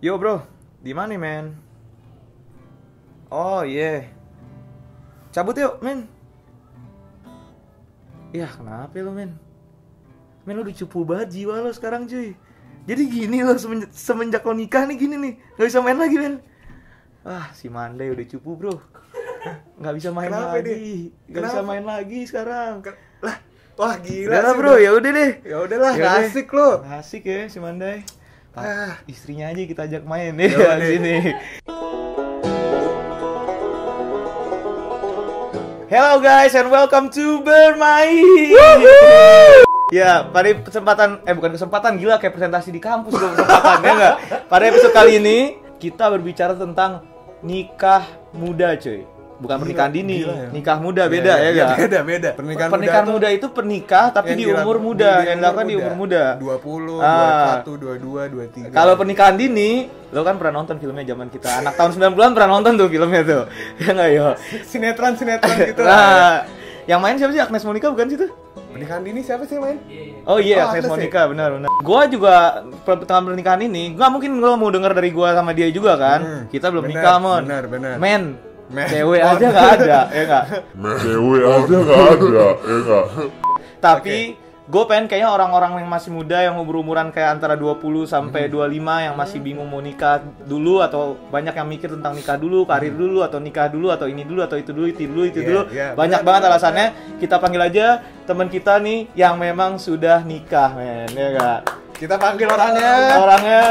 Yo bro, di mana nih men? Oh iya, cabut yuk men. Iya kenapa lo men? Men lo udah cupu banget jiwa lo sekarang cuy. Jadi gini lo semenjak lo nikah nih gini nih, gak bisa main lagi men. Ah si Mandai udah cupu bro. Gak bisa main Kenapa lagi, gak bisa main lagi sekarang. Lah, wah gila Udah sih. bro, ya udah deh. Ya udahlah, Yaudah. gak asik lo. Asik ya si Mandai. Ah. Istrinya aja kita ajak main nih Yaudah. di sini. Hello guys and welcome to Bermain. Ya, pada kesempatan bukan kesempatan gila kayak presentasi di kampus loh kesempatan ya enggak. Pada episode kali ini kita berbicara tentang nikah muda cuy. Bukan pernikahan dini, gila ya. nikah muda beda ya enggak? Beda. Pernikahan muda itu pernikah tapi di umur muda, yang dilakukan di umur muda. 20, Ah. 21, 22, 23. Kalau pernikahan dini, lo kan pernah nonton filmnya zaman kita. Anak tahun 90-an pernah nonton tuh filmnya tuh. Ya enggak yo. sinetron gitu. Nah, yang main siapa sih? Agnes Monica bukan sih tuh? Pernikahan dini siapa sih yang main? Oh iya, Oh, Agnes Agnes Monica, benar. Gua juga pertama pernikahan ini, nggak mungkin gua mau denger dari gua sama dia juga kan. Kita belum benar, nikah, Mon. benar. Men, Men. cewek aja nggak ada, ya nggak? Cewek aja nggak ada, ya nggak? Tapi gue pengen kayaknya orang-orang yang masih muda yang berumuran kayak antara 20 sampai 25 yang masih bingung mau nikah dulu atau banyak yang mikir tentang nikah dulu, karir dulu atau nikah dulu atau ini dulu atau itu dulu, itu dulu, itu Iya, dulu. iya, Banyak benar, banget benar, alasannya. Kita panggil aja teman kita nih yang memang sudah nikah, men. Ya enggak? Kita panggil orangnya. Orangnya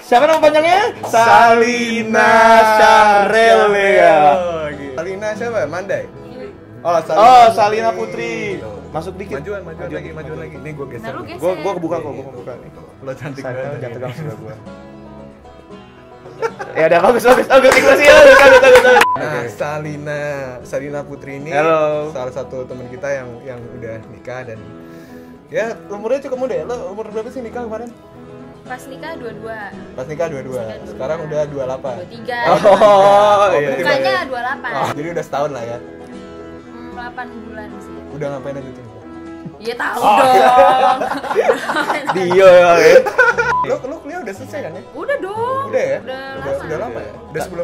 siapa nama panjangnya? Salina Syarel ya. Oh, gitu. Salina siapa? Mandai. Oh, Salina Putri. Masuk dikit. Majuan lagi. Nih gue geser. Nah, lu geser. Gua kebuka kok, gua kebuka nih. Lo cantik Saya banget. jangan tegang sebelah gua. Ya udah bagus ikut sih ya. Bagus. Nah, Salina Putri ini Halo. salah satu teman kita yang udah nikah dan ya umurnya cukup muda ya. Lo umur berapa sih nikah kemarin? Pas nikah 22. Pas nikah 22. Sekarang udah 28. 23. Oh, iya. berarti Mukanya baru- 28. Oh, jadi udah setahun lah ya. 8 bulan sih. Udah ngapain aja tuh? Iya tahu dong. Dia ya. Lo kuliah udah selesai kan ya? Udah dong. Udah ya? Udah lama. Udah lama ya?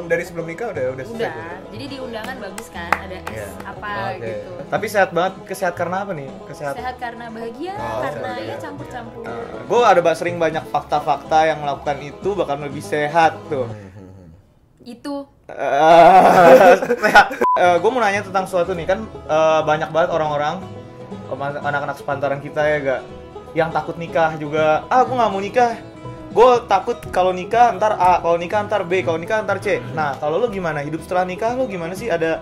Dari sebelum nikah udah selesai. Udah. tuh? Jadi di undangan bagus kan, ada S Iya. apa Oke. gitu. Tapi sehat banget, sehat karena apa nih? Sehat. Sehat karena bahagia, Oh, karena sehat. ya campur-campur. Gue ada sering banyak fakta-fakta yang melakukan itu bakal lebih sehat tuh. Itu Gue mau nanya tentang sesuatu nih kan banyak banget orang-orang anak-anak sepantaran kita ya gak yang takut nikah juga. Gue nggak mau nikah. Gue takut kalau nikah ntar A, kalau nikah ntar B, kalau nikah ntar C. Nah kalau lo gimana? Hidup setelah nikah lo gimana sih? Ada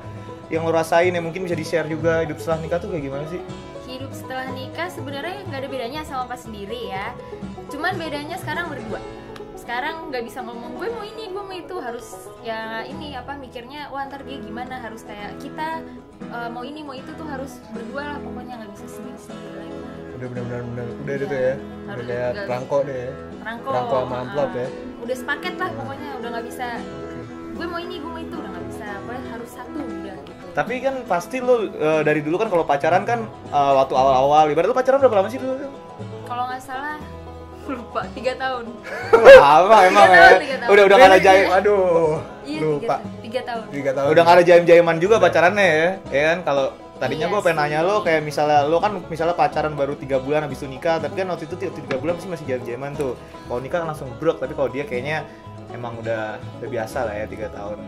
yang lo rasain yang mungkin bisa di-share juga. Hidup setelah nikah tuh kayak gimana sih? hidup setelah nikah sebenarnya nggak ada bedanya sama pas sendiri ya. Cuman bedanya sekarang berdua. Sekarang nggak bisa ngomong gue mau ini, gue mau itu, harus ya ini apa mikirnya wah ntar dia gimana, harus kayak kita mau ini mau itu tuh harus berdua lah pokoknya, nggak bisa sendiri lagi. Udah benar-benar udah Iya. itu ya. Udah Harus kayak juga. perangko deh ya. Perangko sama amplop ya. udah sepaket lah pokoknya, udah nggak bisa gue mau ini gue mau itu, udah nggak bisa, pokoknya harus satu udah gitu. Tapi kan pasti lo dari dulu kan kalau pacaran kan waktu awal-awal, ibarat lo pacaran berapa lama sih dulu? Kalau nggak salah lupa 3 tahun. Lama emang 3 ya. tahun, 3 tahun. Udah nggak ada jaim. Waduh. Iya, Lupa. 3 tahun. 3 tahun. Udah nggak ada jaim-jaiman juga pacarannya ya. Ya kan kalau tadinya Iya gue pengen sih. nanya lo kayak misalnya lo kan misalnya pacaran baru 3 bulan habis itu nikah, tapi kan waktu itu 3 bulan masih jaim-jaiman tuh. Kalau nikah kan langsung brok, tapi kalau dia kayaknya emang udah biasa lah ya 3 tahun.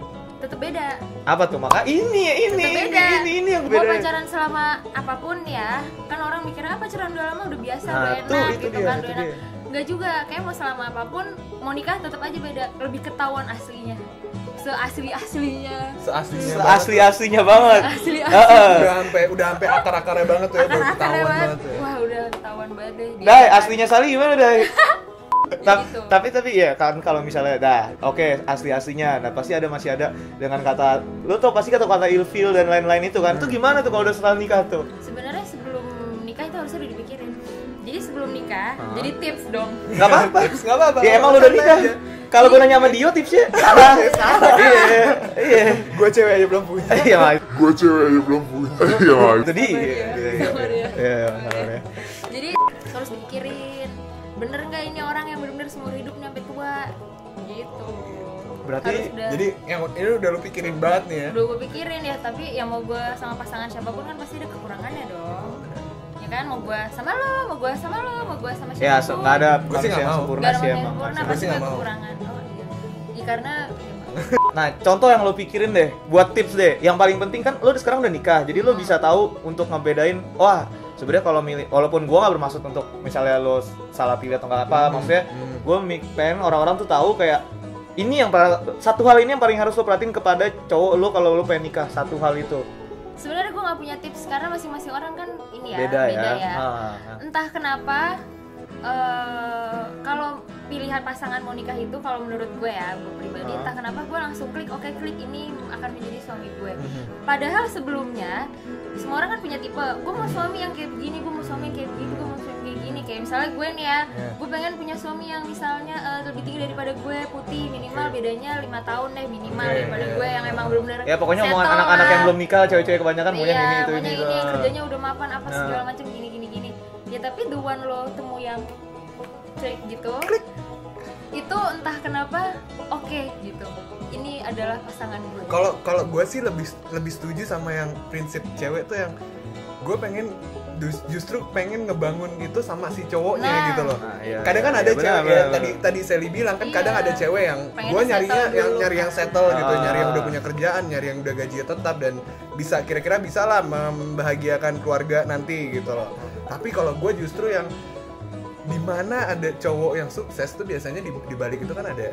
Tetep beda. Apa tuh? Maka ini Tetep beda. ini yang Mau beda. pacaran selama apapun ya, kan orang mikirnya pacaran udah lama udah biasa, Nah, udah tuh, enak itu gitu dia, kan, itu udah enak. dia. Enggak juga, kayak mau selama apapun, mau nikah tetap aja beda, lebih ketahuan aslinya. Seasli-aslinya. Seaslinya. Asli-aslinya banget. Asli. Heeh. Udah sampai akar-akarnya banget tuh ya, baru Akar-akarnya ketahuan banget. banget ya. Wah, udah ketahuan banget deh. Dia Dai, kan. aslinya Sali gimana, Dai? gitu. Tapi ya kan kalau misalnya oke, asli-aslinya, nah pasti masih ada dengan kata lo tau pasti kata ilfil dan lain-lain itu kan. Itu gimana tuh kalau udah setelah nikah tuh? Sebenarnya sebelum nikah itu harusnya udah dipikirin. Jadi sebelum nikah, jadi tips dong. Enggak apa-apa. Nggak apa-apa. Ya emang lo udah nikah. Kalau gue nanya sama Dio tipsnya salah. Iya. Gue cewek aja belum punya. Iya, Mas. Gue cewek aja belum punya. Iya, Mas. Itu dia. Sama dia. Iya, sama dia. Jadi harus dipikirin, bener nggak ini orang yang benar-benar seumur hidup sampai tua. gitu. Berarti Harus Jadi yang ini udah lu pikirin banget nih ya. udah gue pikirin ya, tapi yang mau gue sama pasangan siapapun kan pasti ada kekurangannya dong. Ya kan, mau gue sama lo, mau gue sama lo, mau gue sama siapapun. ya nggak ada Gua sih manusia nggak yang mau. sempurna Gak ada sih manusia emang. sempurna, Gua pasti sih ada nggak mau. kekurangan. Oh iya. Ya, karena Nah, contoh yang lo pikirin deh, buat tips deh. Yang paling penting kan lo sekarang udah nikah, jadi lo bisa tahu untuk ngebedain. Wah, sebenarnya kalau milih, walaupun gua nggak bermaksud untuk misalnya lo salah pilih atau nggak apa, maksudnya gua pengen orang-orang tuh tahu kayak ini yang satu hal ini yang paling harus lo perhatiin kepada cowok lo kalau lo pengen nikah, satu hal itu. sebenarnya gue nggak punya tips karena masing-masing orang kan ini ya Beda ya. Entah kenapa kalau pilihan pasangan mau nikah itu, kalau menurut gue ya, gue pribadi, entah kenapa gue langsung klik, oke, klik ini akan menjadi suami gue. Padahal sebelumnya semua orang kan punya tipe, gue mau suami yang kayak begini, gue mau suami yang kayak begini, gue mau suami kayak gini. Kayak misalnya gue nih ya, gue pengen punya suami yang misalnya lebih tinggi daripada gue, putih, minimal bedanya 5 tahun deh minimal daripada gue, yang emang benar-benar Ya pokoknya omongan settle anak-anak lah. yang belum nikah, cewek-cewek kebanyakan maunya Iya, ini itu maunya ini. ini, kerjanya udah mapan apa segala macam gini. Ya tapi the one lo temu yang klik gitu, itu entah kenapa oke gitu. Ini adalah pasangan gue. Kalau gue sih lebih setuju sama yang prinsip cewek tuh yang gue pengen justru pengen ngebangun itu sama si cowoknya Nah. gitu loh. Nah, iya, Kadang kan iya, ada benar, cewek benar, ya, benar. tadi Sally bilang kan Iya. kadang ada cewek yang Pengen gue nyarinya settle yang dulu nyari yang kan. settle gitu, Ah. nyari yang udah punya kerjaan, nyari yang udah gajinya tetap dan bisa kira-kira bisa lah membahagiakan keluarga nanti gitu loh. Tapi kalau gue justru yang dimana ada cowok yang sukses tuh biasanya di balik itu kan ada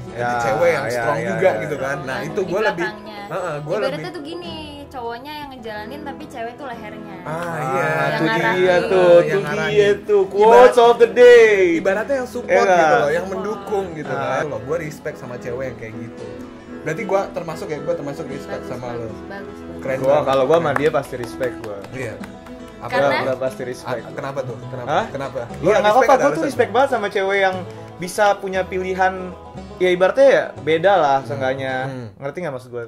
Ya, cewek yang ya, strong ya, juga ya. gitu kan. Nah Di itu gue lebih belakangnya. gue Ibaratnya lebih tuh gini, cowoknya yang ngejalanin tapi cewek tuh lehernya. iya Yang Tuh ngarahin. dia tuh, yang tuh ngarahin. dia tuh, quotes of the day. Ibaratnya yang support Iya gitu nggak? loh, yang mendukung gitu Ah. kan. Loh, gue respect sama cewek yang kayak gitu. Berarti gue termasuk respect sama lo. Bagus. Keren Gua banget. kalau gua sama dia pasti respect gua. Iya. Karena- Udah pasti respect. Kenapa tuh? Hah? Kenapa? Iya nggak apa-apa, ada gue tuh alasan? respect banget sama cewek yang bisa punya pilihan. Ya ibaratnya ya beda lah seenggaknya. Ngerti nggak maksud gue?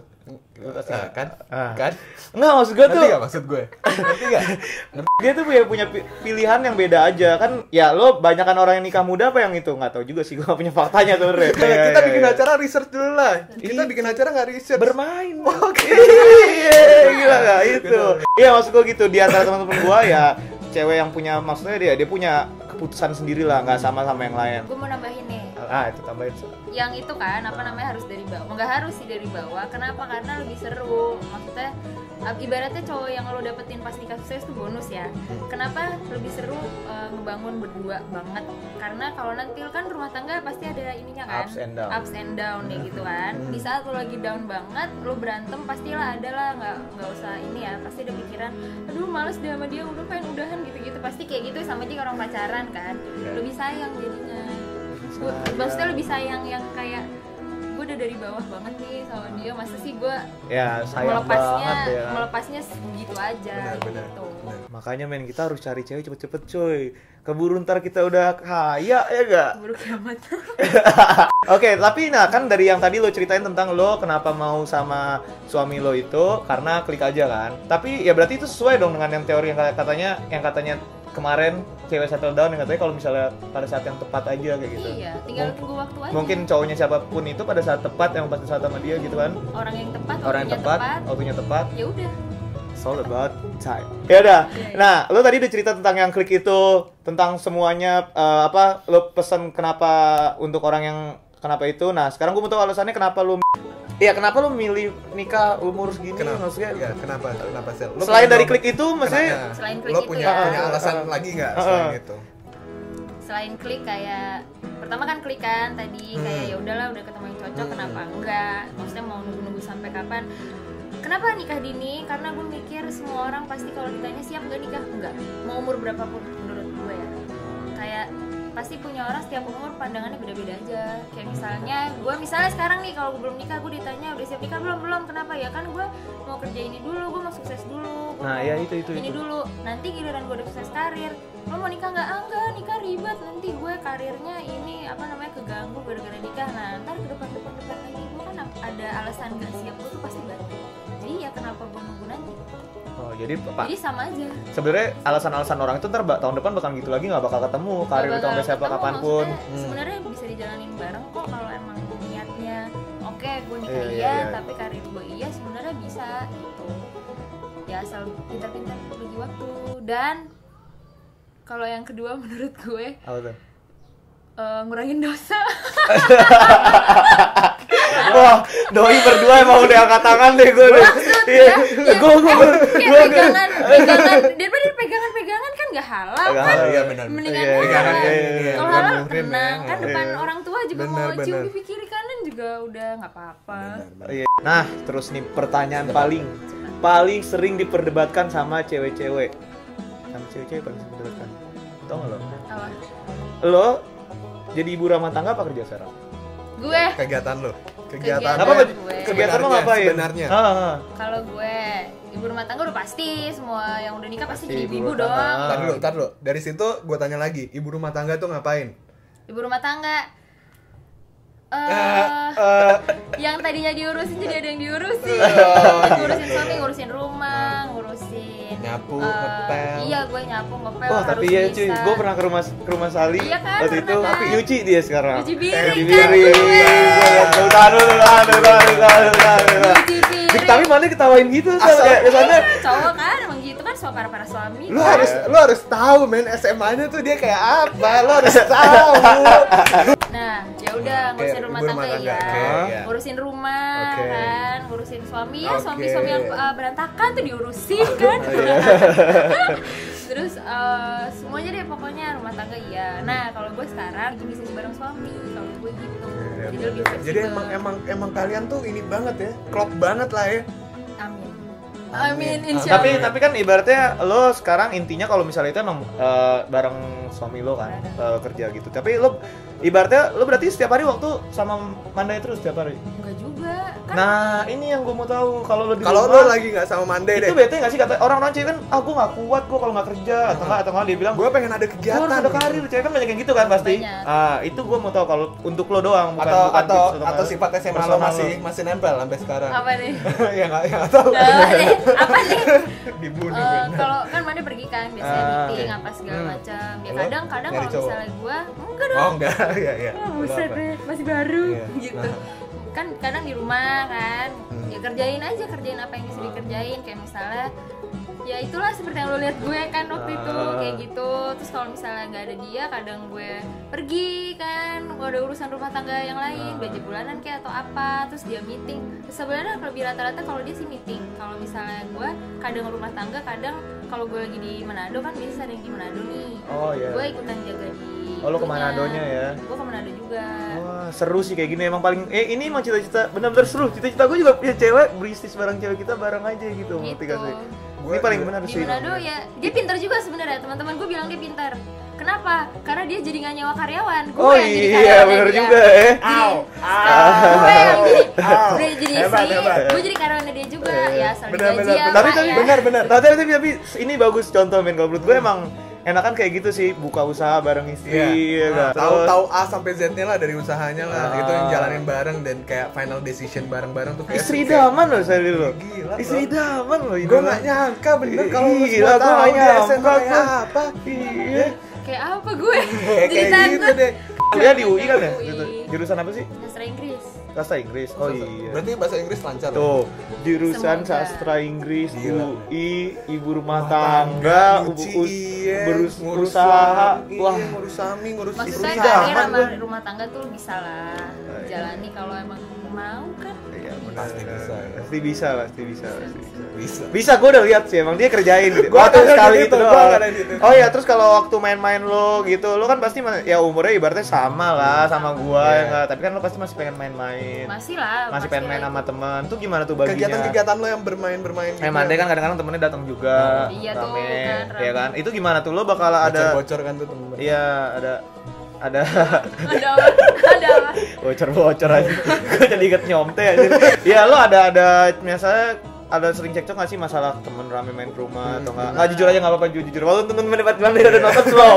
Kan? Ah. Kan? Nggak maksud gue tuh. Ngerti gak maksud gue? Ngerti gak? Dia tuh punya pilihan yang beda aja kan. Ya lo banyakan orang yang nikah muda apa yang itu nggak tahu juga sih, gue nggak punya faktanya tuh. Kita bikin acara research dulu lah. Kita bikin acara nggak research. Bermain. Oke. Iya, gila nggak itu. Iya maksud gue gitu, di antara teman-teman gue ya cewek yang punya, maksudnya dia punya keputusan sendiri lah, nggak sama yang lain. Gue mau nambahin nih. Itu tambahin. Yang itu kan apa namanya, harus dari bawah. Nggak harus sih dari bawah. Kenapa? Karena lebih seru. Maksudnya ibaratnya cowok yang lo dapetin pas nikah sukses itu bonus ya. Kenapa lebih seru ngebangun berdua banget? Karena kalau nanti kan rumah tangga pasti ada ininya kan, Ups and down. ya gitu kan. Di saat lo lagi down banget, lo berantem pastilah ada lah, nggak usah ini ya. Pasti ada pikiran, aduh males deh sama dia, udah pengen udahan gitu-gitu. Pasti kayak gitu, sama aja orang pacaran kan. Lebih sayang jadinya. Maksudnya lebih sayang yang kayak gue udah dari bawah banget nih sama dia, masa sih gue Ya sayang banget ya. melepasnya segitu aja Benar. gitu. Makanya men, kita harus cari cewek cepet-cepet coy. Keburu ntar kita udah kaya ya gak? Buruk kiamat. Oke, tapi nah kan dari yang tadi lo ceritain tentang lo kenapa mau sama suami lo itu karena klik aja kan. Tapi ya berarti itu sesuai dong dengan yang teori yang katanya kemarin cewek settle down, yang katanya kalau misalnya pada saat yang tepat aja kayak gitu. Iya, tinggal tunggu waktu aja. Mungkin cowoknya siapapun itu pada saat tepat, yang pas saat sama dia gitu kan. Orang yang tepat, Orang yang tepat, waktunya tepat. ya udah. It's all about time. Ya udah. Nah, lo tadi udah cerita tentang yang klik itu, tentang semuanya lo pesan kenapa untuk orang yang kenapa itu. Nah, sekarang gue mau tahu alasannya kenapa lo milih nikah umur segini, Kenapa? maksudnya. Ya, kenapa Sel? Lo Selain punya dari jawaban- klik itu, maksudnya Selain klik lo itu punya ya. alasan lagi nggak selain itu? Selain klik kayak pertama kan klik kan tadi kayak ya udahlah udah ketemu yang cocok, kenapa enggak? Maksudnya mau nunggu sampai kapan? Kenapa nikah dini? Karena gue mikir semua orang pasti kalau ditanya siap gak nikah, enggak. Mau umur berapapun menurut gue ya. Kayak pasti punya orang setiap umur pandangannya beda-beda aja. Kayak misalnya sekarang nih kalau gue belum nikah, gue ditanya udah siap nikah belum? Kenapa ya? Kan gue mau kerja ini dulu, gue mau sukses dulu. Nah, ya itu. Ini dulu. Nanti giliran gue udah sukses karir, lo mau nikah nggak? Enggak, nikah ribet. Nanti gue karirnya ini keganggu gara-gara nikah. Nah, ntar ke depan lagi gue kan ada alasan gak siap, gue tuh pasti bantu. Jadi ya kenapa gue nunggu nanti? Oh, jadi Pak. Jadi sama aja. Sebenarnya alasan-alasan orang itu ntar tahun depan bakal gitu lagi, nggak bakal ketemu karir itu sampai siapa kapanpun. Sebenarnya bisa dijalanin bareng kok kalau emang niatnya oke gue nikah Iya, iya, iya. tapi karir gue iya sebenarnya bisa gitu ya asal pintar-pintar bagi waktu. Dan kalau yang kedua menurut gue Apa tuh? ngurangin dosa. Wah, doi berdua emang udah angkat tangan deh gue deh. Iya, gue Kayak pegangan daripada pegangan kan nggak halal Nggak kan. halal, iya benar. Mendingan Iya, pegangan, halal. iya, iya. Kalau Bukan halal muhrim ya. tenang kan depan Iya. orang tua juga Benar, mau cium benar. pipi kiri kanan juga udah nggak apa-apa. Iya. Nah, terus nih pertanyaan paling sering diperdebatkan sama cewek-cewek. Sama cewek-cewek paling sering diperdebatkan. Tau nggak lo? Apa? Lo jadi ibu rumah tangga apa kerja sekarang? Gue Kegiatan lo. Kegiatan Apa gue. kegiatan lo ngapain? Sebenarnya. kalau gue ibu rumah tangga udah pasti, semua yang udah nikah pasti Pasti jadi ibu ibu rumah dong. tangga. Tar dulu. Dari situ gue tanya lagi, ibu rumah tangga tuh ngapain? Ibu rumah tangga yang tadinya diurusin jadi ada yang diurusin. Ngurusin suami, ngurusin rumah, ngurusin Nyapu, eh, ngepel. Iya, gue nyapu, ngepel. Wah, harus tapi ya cuy, bisa. gue pernah ke rumah Sali Iya kan, waktu itu, pernah kan? nyuci dia sekarang. Cuci piring Cuci kan piring. gue. Tahan dulu. Cuci piring. Tapi mana ketawain gitu, Sal, kayak kesannya. Cowok kan emang gitu kan, suka para suami. Lu kan. harus tahu men SMA-nya tuh dia kayak apa. Lu harus tahu. Nah, ya udah ngurusin Oke, rumah ibu tangga rumah tangga, ya. oke, iya. Ngurusin rumah Oke. kan, ngurusin suami ya, Oke. suami-suami yang berantakan tuh diurusin kan. Iya. Terus semuanya deh pokoknya rumah tangga iya. Nah, kalau gue sekarang itu bisnis bareng suami, kalau gue gitu. Jadi lebih fleksibel. Jadi emang kalian tuh ini banget ya. Klop banget lah ya. Amin. Amin. Amin, insya Allah. Tapi kan ibaratnya lo sekarang intinya kalau misalnya itu emang bareng suami lo kan kerja gitu. Tapi lo ibaratnya lo berarti setiap hari waktu sama Mandai terus setiap hari. Enggak juga. Kan Nah, ini yang gue mau tahu kalau lo di Kalau rumah, lo lagi nggak sama Mande deh. itu bete nggak sih kata orang-orang cewek kan, gue nggak kuat gue kalau nggak kerja atau nggak dia bilang Gue pengen ada gue harus kegiatan. ada karir, cewek kan banyak yang gitu kan pasti. Banyak. Itu gue mau tahu kalau untuk lo doang, bukan Atau tips sifat SMA lo personal masih nempel sampai sekarang. apa nih? ya nggak tahu. Apa nih? Dibunuh. Kalau kan Manda pergi kan biasanya meeting apa segala macam. Ya Lo kadang-kadang nyari kalau cowok? misalnya gue enggak dong. Oh enggak, ya. Oh, buset deh, masih baru Iya. gitu. Kan kadang di rumah kan, ya kerjain apa yang bisa dikerjain, kayak misalnya ya itulah seperti yang lo lihat gue kan waktu itu kayak gitu. Terus kalau misalnya nggak ada dia, kadang gue pergi kan, gue ada urusan rumah tangga yang lain, budget bulanan kayak atau apa, terus dia meeting. Terus sebenarnya lebih rata-rata kalau dia sih meeting. Kalau misalnya gue kadang rumah tangga, kadang kalau gue lagi di Manado kan biasa ada yang di Manado nih. Oh iya. Gue ikutan jaga di. Oh, lo ke Manadonya ya? Gue ke Manado juga. Wah, seru sih kayak gini emang paling ini emang cita-cita benar-benar seru. Cita-cita gue juga punya cewek, bisnis bareng cewek kita bareng aja gitu. Ngerti gak sih? Ini paling benar Di sih. Manado ya, dia pintar juga sebenarnya. Teman-teman gue bilang dia pintar. Kenapa? Karena dia jadi nggak nyewa karyawan. Gue Oh yang jadi iya, karyawan benar dia. juga ya. Gue yang jadi Hebat, istri, hebat. gue jadi karyawannya dia juga. Ya asal Benar, digaji benar, ya, Tapi Pak, ya. benar. Tapi ini bagus contoh men kalau menurut gue emang enakan kayak gitu sih, buka usaha bareng istri ya kan? Terus- Tahu A sampai Z-nya lah dari usahanya lah. Ah. Itu yang jalanin bareng dan kayak final decision bareng-bareng tuh kayak Istri idaman loh saya dulu. Gila, Istri idaman loh. Gue nggak nyangka bener kalau lu Gila, semua gua tahu nggak dia nyangka, SMA kayak gua. apa. Iya. Kayak apa gue? Kayak Ceritaan gitu gue. deh. Kuliah di UI kan ya? UI. Gitu. Jurusan apa sih? Sastra Inggris. Sastra Inggris. Oh iya. Berarti bahasa Inggris lancar lah. Tuh, jurusan Semoga. sastra Inggris, Gila. UI, ibu rumah Rumah tangga, nyuci, iya, ngurus berusaha. suami, Wah, iya, ngurus suami, ngurus Maksudnya istri. karir idaman sama gue. rumah tangga tuh bisa lah jalani kalau emang mau kan. iya benar. Pasti bisa, ya. Pasti bisa. Bisa. Bisa, gue udah lihat sih, emang dia kerjain. Gua Waktu ada di sekali situ, itu gua doang. ada di situ. Oh iya, terus kalau waktu main-main lo gitu, lo kan pasti ya umurnya ibaratnya sama lah sama gua Iya. ya nggak? Tapi kan lo pasti masih pengen main-main. Masih lah. Masih pasti pengen main lah sama itu. teman. Tuh gimana tuh baginya? Kegiatan-kegiatan lo yang bermain-bermain gitu. Mandai kan kadang-kadang temennya datang juga, Iya tuh, rame, kan, ya rame. kan? Itu gimana tuh? Lo bakal ada, bocor kan tuh temen. iya ada Ada apa? Ada apa? bocor aja. Gue jadi inget nyomte aja. Iya lo ada biasanya ada sering cekcok nggak sih masalah temen rame main ke rumah atau nggak? Nggak jujur aja nggak apa-apa jujur. Walaupun temen-temen debat udah nonton slow,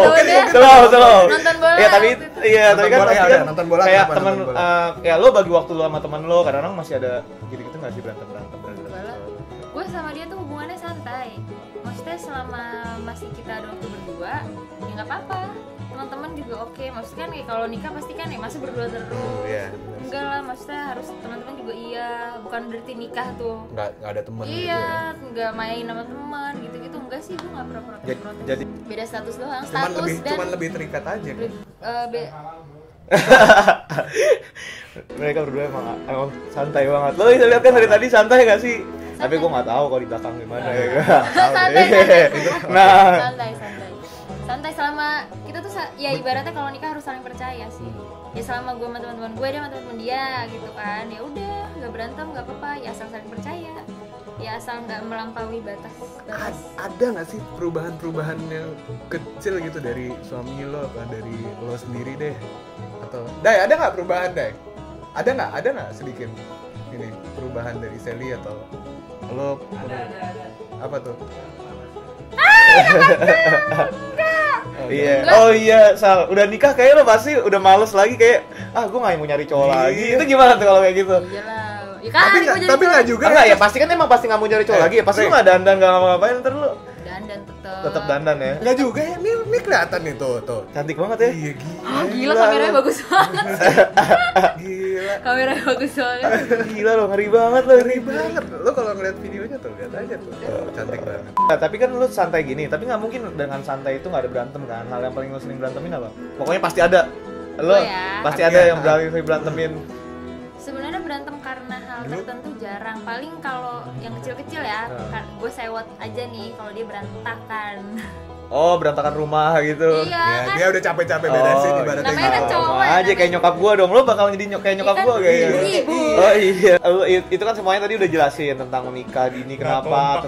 slow. Nonton bola. Iya tapi Nonton kan bola pasti ya, kan nonton bola kayak kenapa temen nonton bola? ya lo bagi waktu lo sama temen lo kadang-kadang masih ada gitu-gitu nggak sih berantem. Bola. Gue sama dia tuh hubungannya santai. Maksudnya selama masih kita ada waktu berdua, ya nggak apa-apa. teman-teman juga oke. Maksudnya kan kalau nikah pasti kan ya masa berdua terus. Iya. Enggak lah, maksudnya harus teman-teman juga iya. Bukan berarti nikah tuh Nggak ada teman gitu iya, ya. nggak main sama teman gitu-gitu. Enggak sih, gue nggak pernah protes. Jadi Beda status doang, Cuman status lebih dan cuman lebih terikat aja kan. mereka berdua emang santai banget. Lo bisa lihat kan dari tadi santai gak sih? Tapi gue nggak tahu kalau di belakang gimana ya. santai. Nah, santai selama kita tuh ya ibaratnya kalau nikah harus saling percaya sih. Ya selama gue sama teman-teman gue, dia sama teman-teman dia gitu kan, ya udah nggak berantem nggak apa-apa, ya asal saling percaya, ya asal nggak melampaui batas. Ada nggak sih perubahan yang kecil gitu dari suami lo apa dari lo sendiri deh? Atau Dai, ada nggak perubahan Dai? Ada nggak sedikit ini perubahan dari Sally atau lo? Apa tuh? iya. Oh iya, Sal. Udah nikah kayaknya lo pasti udah males lagi kayak gue nggak mau nyari cowok lagi. Itu gimana tuh kalau kayak gitu? Iyalah. Ya kan, Tapi nggak juga. Enggak ya, pasti kan emang pasti nggak mau nyari cowok lagi ya. Pasti lo nggak dandan nggak ngapa-ngapain ntar lo. Dandan Tetap dandan ya. Nggak juga ya. Ini kelihatan nih tuh. Cantik banget ya. Iya Gila kameranya bagus banget. Gila. Kameranya bagus banget. Gila lo, ngeri banget lo. Ngeri banget. Lo kalau ngeliat videonya tuh lihat aja tuh. Cantik banget. Nah, tapi kan lu santai gini, tapi nggak mungkin dengan santai itu nggak ada berantem kan? Hal yang paling lu sering berantemin apa? Pokoknya pasti ada. Lo ya. pasti ada yang sering berantemin. Sebenarnya berantem karena hal tertentu jarang. Paling kalau yang kecil-kecil ya, gue sewot aja nih kalau dia berantakan. Oh, berantakan rumah gitu. Iya Ya, kan. dia udah capek-capek beresin Oh, ibaratnya namanya kan gitu. cowok. Sama aja kayak nyokap gua dong. Lo bakal jadi kayak nyokap Iya gua kan? kayaknya. Ibu. Oh iya. Itu kan semuanya tadi udah jelasin tentang nikah dini kenapa,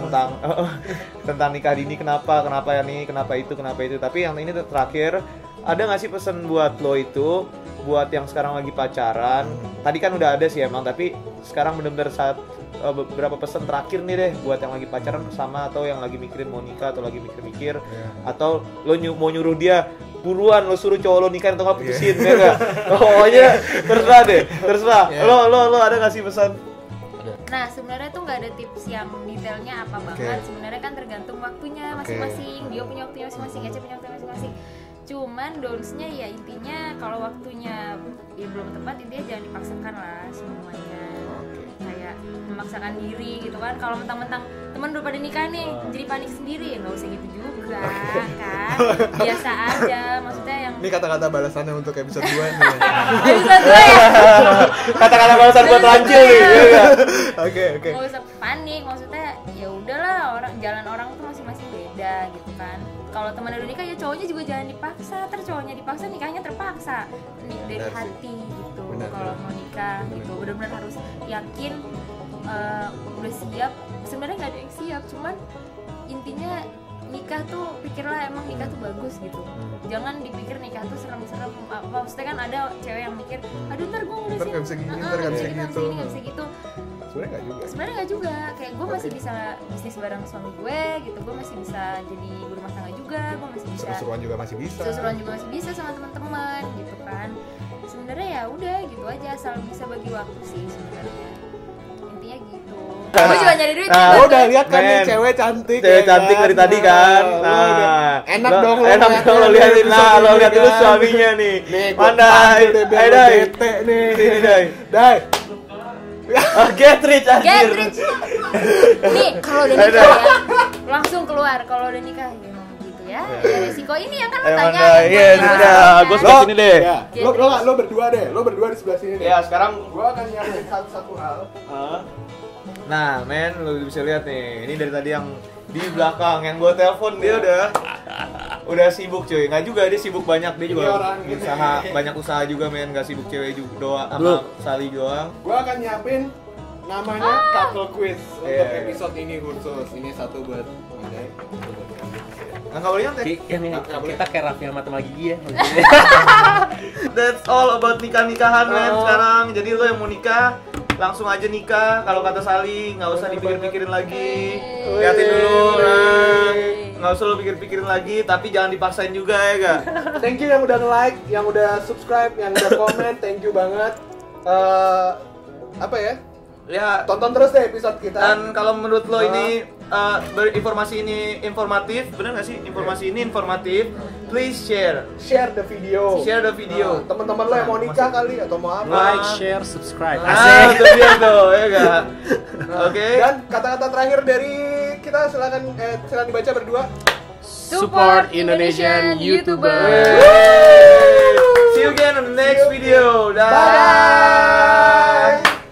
tentang nikah dini kenapa ya nih, kenapa itu. Tapi yang ini tuh terakhir, ada nggak sih pesan buat lo itu, buat yang sekarang lagi pacaran? Tadi kan udah ada sih emang, tapi sekarang bener-bener saat beberapa pesan terakhir nih deh buat yang lagi pacaran sama atau yang lagi mikirin mau nikah atau lagi mikir-mikir atau lo mau nyuruh dia buruan lo suruh cowok lo nikahin atau nggak putusin ya nggak? Pokoknya terserah. Lo ada nggak sih pesan? Nah sebenarnya tuh nggak ada tips yang detailnya apa banget. Sebenarnya kan tergantung waktunya masing-masing. Dia punya waktunya masing-masing, Ece punya waktunya masing-masing. Cuman downs-nya ya intinya kalau waktunya ya belum tepat, intinya jangan dipaksakan lah semuanya. Kayak memaksakan diri gitu kan. Kalau mentang-mentang teman udah pada nikah nih, jadi panik sendiri, nggak usah gitu juga kan. Biasa aja, maksudnya yang Ini kata-kata balasannya untuk episode 2 nih. episode 2 ya. Kata-kata balasan buat Rancil nih. Oke. Nggak usah panik, maksudnya ya udahlah, jalan orang tuh masing-masing beda gitu kan. Kalau teman udah nikah ya cowoknya juga jangan dipaksa, cowoknya dipaksa nikahnya terpaksa dari hati gitu. Kalau mau nikah gitu benar-benar harus yakin udah siap. Sebenarnya nggak ada yang siap, cuman intinya nikah tuh pikirlah emang nikah tuh bagus gitu. Jangan dipikir nikah tuh serem-serem. Maksudnya kan ada cewek yang mikir, aduh ntar gue udah Ntar nggak bisa gini, ntar nggak bisa gitu. nggak bisa gitu. Sebenarnya nggak juga. Kayak gue masih bisa bisnis bareng suami gue gitu. Gue masih bisa jadi ibu rumah tangga juga. Gue masih bisa Seru-seruan juga masih bisa. sama teman-teman gitu kan. Sebenarnya ya udah gitu aja, asal bisa bagi waktu sih sebenarnya. Intinya gitu. Gue juga nyari duit. Lo udah lihat kan nih cewek cantik dari tadi kan. Enak dong lo liatin lah, lo lihat dulu suaminya nih. Mana? Dai. Sini Dai. Get rich anjir. Nih, kalau udah nikah ya, langsung keluar. Kalau udah nikah ya emang gitu ya. Ya resiko ini yang kan lo tanya. Iya, sudah. Gue sebelah sini deh. Lo berdua di sebelah sini deh. Ya, sekarang Gua akan nyiapin satu hal. nah, men, lu bisa lihat nih. Ini dari tadi yang di belakang yang gua telepon dia udah sibuk cuy. Nggak juga, dia sibuk banyak, dia juga banyak usaha juga, men. Nggak sibuk cewek juga doang sama Sally doang. Gua akan nyiapin namanya couple quiz untuk episode ini khusus. Ini satu buat Dai. Nggak boleh nyantai. Kita kayak Raffi sama teman gigi ya. That's all about nikah-nikahan, men, sekarang. Jadi lo yang mau nikah langsung aja nikah. Kalau kata Sally, nggak usah dipikir-pikirin lagi. Liatin dulu, nggak usah lo pikir-pikirin lagi. Tapi jangan dipaksain juga ya, gak? Thank you yang udah like, yang udah subscribe, yang udah komen. Thank you banget. Apa ya? Ya, Tonton terus deh episode kita. dan kalau menurut lo ini informasi ini informatif, bener nggak sih? Informasi ini informatif. please share the video. share the video. Teman-teman lo yang mau nikah kali atau mau apa? Like, share, subscribe. Itu dia tuh, ya enggak? Oke. Dan kata-kata terakhir dari kita silakan dibaca berdua. Support Indonesian YouTuber. Yeay.